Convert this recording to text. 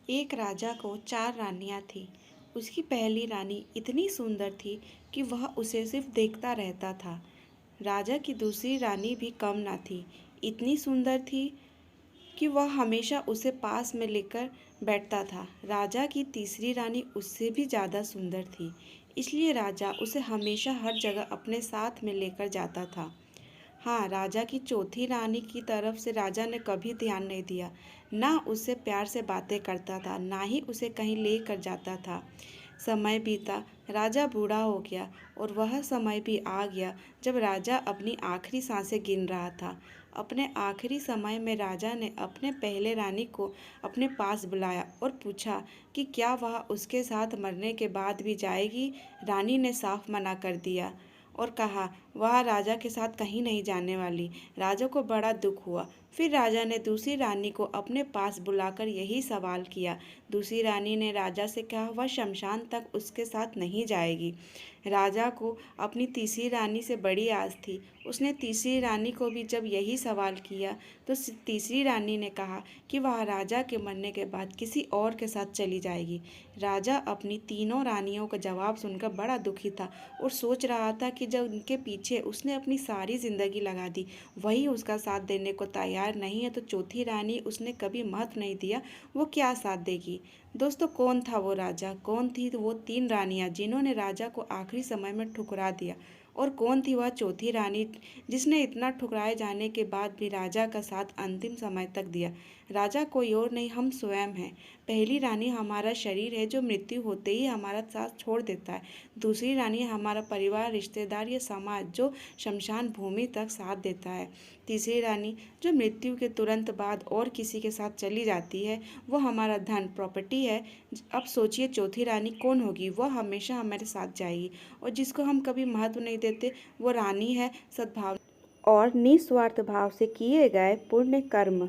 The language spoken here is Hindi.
एक राजा को 4 रानियां थीं। उसकी पहली रानी इतनी सुंदर थी कि वह उसे सिर्फ देखता रहता था। राजा की दूसरी रानी भी कम ना थी, इतनी सुंदर थी कि वह हमेशा उसे पास में लेकर बैठता था। राजा की तीसरी रानी उससे भी ज़्यादा सुंदर थी, इसलिए राजा उसे हमेशा हर जगह अपने साथ में लेकर जाता था। हाँ, राजा की चौथी रानी की तरफ से राजा ने कभी ध्यान नहीं दिया। ना उससे प्यार से बातें करता था, ना ही उसे कहीं ले कर जाता था। समय बीता, राजा बूढ़ा हो गया और वह समय भी आ गया जब राजा अपनी आखिरी सांसें गिन रहा था। अपने आखिरी समय में राजा ने अपने पहले रानी को अपने पास बुलाया और पूछा कि क्या वह उसके साथ मरने के बाद भी जाएगी। रानी ने साफ मना कर दिया और कहा वह राजा के साथ कहीं नहीं जाने वाली। राजा को बड़ा दुख हुआ। फिर राजा ने दूसरी रानी को अपने पास बुलाकर यही सवाल किया। दूसरी रानी ने राजा से कहा वह शमशान तक उसके साथ नहीं जाएगी। राजा को अपनी तीसरी रानी से बड़ी आस थी। उसने तीसरी रानी को भी जब यही सवाल किया तो तीसरी रानी ने कहा कि वह राजा के मरने के बाद किसी और के साथ चली जाएगी। राजा अपनी तीनों रानियों का जवाब सुनकर बड़ा दुखी था और सोच रहा था कि जब उनके पीछे उसने अपनी सारी ज़िंदगी लगा दी, वही उसका साथ देने को तैयार नहीं है, तो चौथी रानी उसने कभी महत्व नहीं दिया, वो क्या साथ देगी। दोस्तों, कौन था वो राजा? कौन थी वो 3 रानियां जिन्होंने राजा को आखिरी समय में ठुकरा दिया? और कौन थी वह चौथी रानी जिसने इतना ठुकराए जाने के बाद भी राजा का साथ अंतिम समय तक दिया? राजा कोई और नहीं, हम स्वयं हैं। पहली रानी हमारा शरीर है जो मृत्यु होते ही हमारा साथ छोड़ देता है। दूसरी रानी हमारा परिवार, रिश्तेदार या समाज जो शमशान भूमि तक साथ देता है। तीसरी रानी जो मृत्यु के तुरंत बाद और किसी के साथ चली जाती है, वो हमारा धन, प्रॉपर्टी है। अब सोचिए चौथी रानी कौन होगी? वो हमेशा हमारे साथ जाएगी और जिसको हम कभी महत्व नहीं देते, वो रानी है सद्भाव और निस्वार्थ भाव से किए गए पुण्य कर्म।